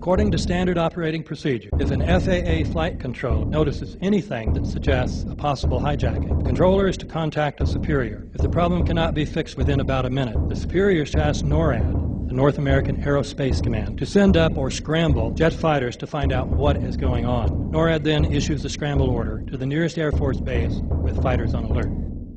According to standard operating procedure, if an FAA flight controller notices anything that suggests a possible hijacking, the controller is to contact a superior. If the problem cannot be fixed within about a minute, the superior is to ask NORAD, the North American Aerospace Command, to send up or scramble jet fighters to find out what is going on. NORAD then issues a scramble order to the nearest Air Force base with fighters on alert.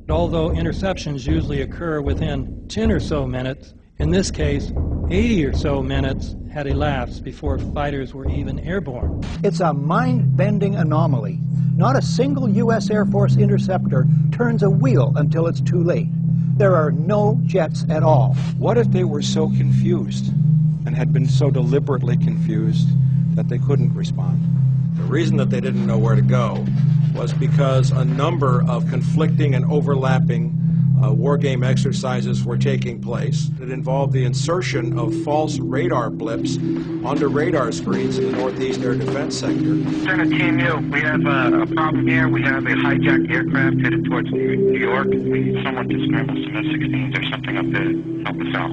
Although interceptions usually occur within 10 or so minutes, in this case, 80 or so minutes had elapsed before fighters were even airborne. It's a mind-bending anomaly. Not a single U.S. Air Force interceptor turns a wheel until it's too late. There are no jets at all. What if they were so confused and had been so deliberately confused that they couldn't respond? The reason that they didn't know where to go was because a number of conflicting and overlapping war game exercises were taking place. It involved the insertion of false radar blips onto radar screens in the Northeast Air Defense Sector. Center Team U, we have a problem here. We have a hijacked aircraft headed towards New York. We need someone to scramble some F-16s or something up there to help us out.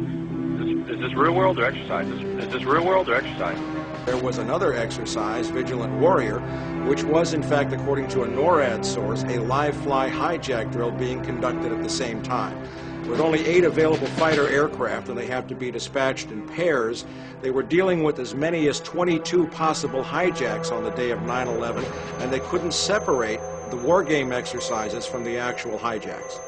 Is this real world or exercise? Is this real world or exercise? There was another exercise, Vigilant Warrior, which was, in fact, according to a NORAD source, a live-fly hijack drill being conducted at the same time. With only 8 available fighter aircraft, and they have to be dispatched in pairs, they were dealing with as many as 22 possible hijacks on the day of 9/11, and they couldn't separate the war game exercises from the actual hijacks.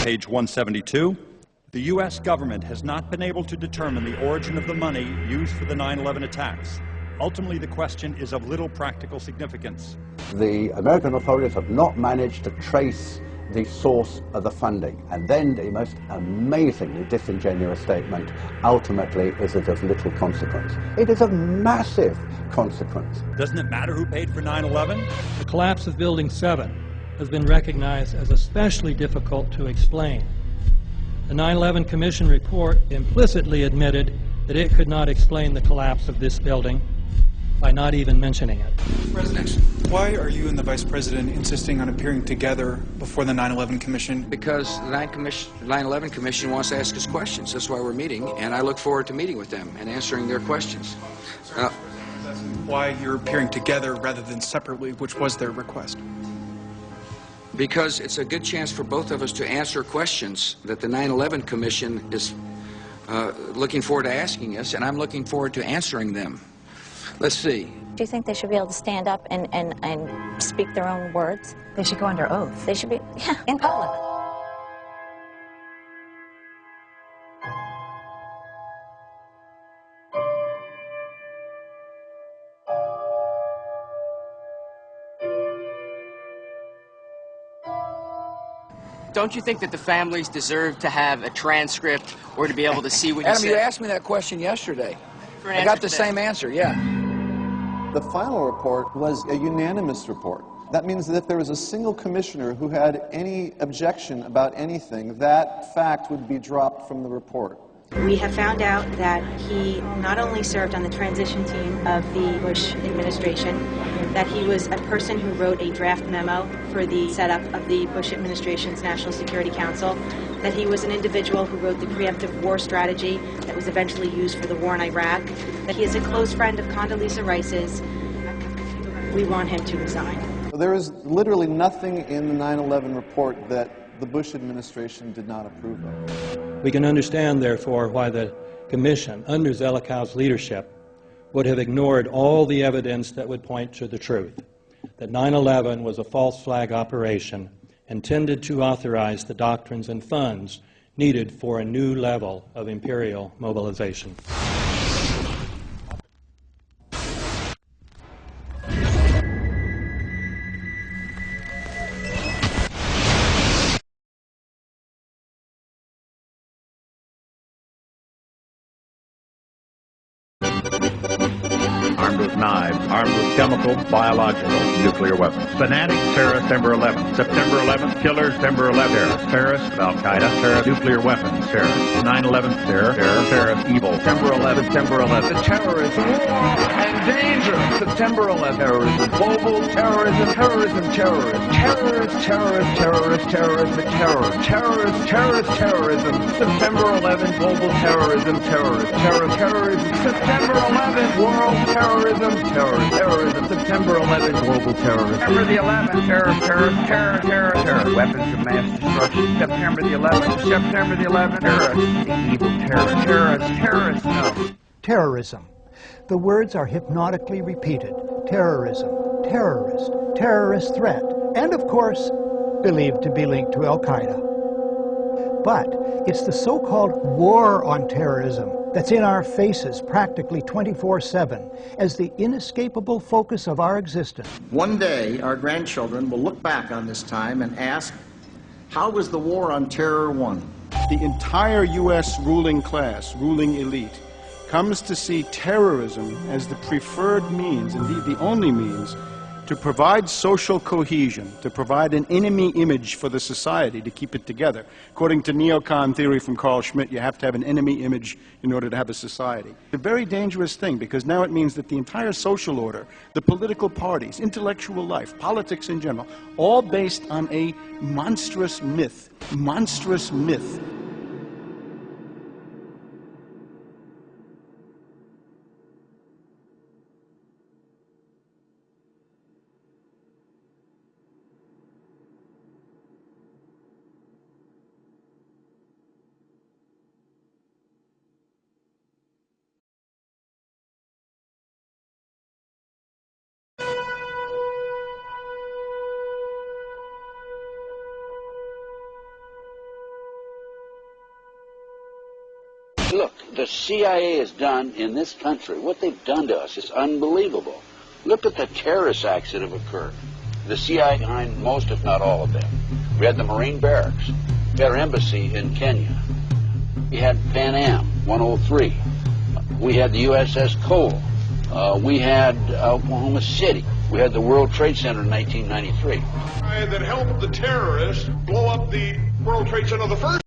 Page 172. The U.S. government has not been able to determine the origin of the money used for the 9/11 attacks. Ultimately, the question is of little practical significance. The American authorities have not managed to trace the source of the funding, and then the most amazingly disingenuous statement ultimately is it of little consequence. It is of massive consequence. Doesn't it matter who paid for 9/11? The collapse of Building 7 has been recognized as especially difficult to explain. The 9/11 Commission report implicitly admitted that it could not explain the collapse of this building by not even mentioning it. President, why are you and the Vice President insisting on appearing together before the 9/11 Commission? Because the 9/11 Commission wants to ask us questions. That's why we're meeting, and I look forward to meeting with them and answering their questions. Why you're appearing together rather than separately, which was their request? Because it's a good chance for both of us to answer questions that the 9/11 Commission is looking forward to asking us, and I'm looking forward to answering them. Let's see. Do you think they should be able to stand up and speak their own words? They should go under oath. They should be, yeah, in public. Don't you think that the families deserve to have a transcript or to be able to see what you Adam, said? you asked me that question yesterday. I got the same answer, yeah. The final report was a unanimous report. That means that if there was a single commissioner who had any objection about anything, that fact would be dropped from the report. We have found out that he not only served on the transition team of the Bush administration, that he was a person who wrote a draft memo for the setup of the Bush administration's National Security Council, that he was an individual who wrote the preemptive war strategy that was eventually used for the war in Iraq, that he is a close friend of Condoleezza Rice's. We want him to resign. There is literally nothing in the 9/11 report that the Bush administration did not approve of. We can understand, therefore, why the Commission, under Zelikow leadership, would have ignored all the evidence that would point to the truth, that 9/11 was a false flag operation intended to authorize the doctrines and funds needed for a new level of imperial mobilization. Armed with knives armed with chemical, biological, nuclear weapons. Fanatics, terrorists, September 11th. September 11th, killers, September 11th. Terrorists, Al-Qaeda, terrorists, nuclear weapons, terrorists. 9/11, terrorists, evil. September 11th, September 11th. The terrorists, war and danger. September 11th, terrorism, global terrorism, terrorism, terrorism. Terrorists, terrorists, terrorists, terrorists, terrorists. Terrorists, terrorists, terrorism. September 11th, global terrorism, terrorists. Terrorism. September 11th, world terrorism, terrorism. September 11th, global terrorism. September the 11th, terror. Weapons of mass destruction. September the 11th, September the 11th, terrorists. Evil terrorists, no. Terrorism. The words are hypnotically repeated. Terrorism, terrorist, terrorist threat, and of course, believed to be linked to Al-Qaeda. But it's the so-called war on terrorism that's in our faces practically 24/7 as the inescapable focus of our existence. One day, our grandchildren will look back on this time and ask, how was the war on terror won? The entire U.S. ruling class, ruling elite, comes to see terrorism as the preferred means, indeed the only means, to provide social cohesion, to provide an enemy image for the society to keep it together. According to neocon theory from Carl Schmitt, you have to have an enemy image in order to have a society. It's a very dangerous thing because now it means that the entire social order, the political parties, intellectual life, politics in general, all based on a monstrous myth. Monstrous myth. Look, the CIA has done in this country, what they've done to us is unbelievable. Look at the terrorist acts that have occurred. The CIA behind most, if not all of them. We had the Marine barracks. We had our embassy in Kenya. We had Pan Am 103. We had the USS Cole. We had Oklahoma City. We had the World Trade Center in 1993. That helped the terrorists blow up the World Trade Center the first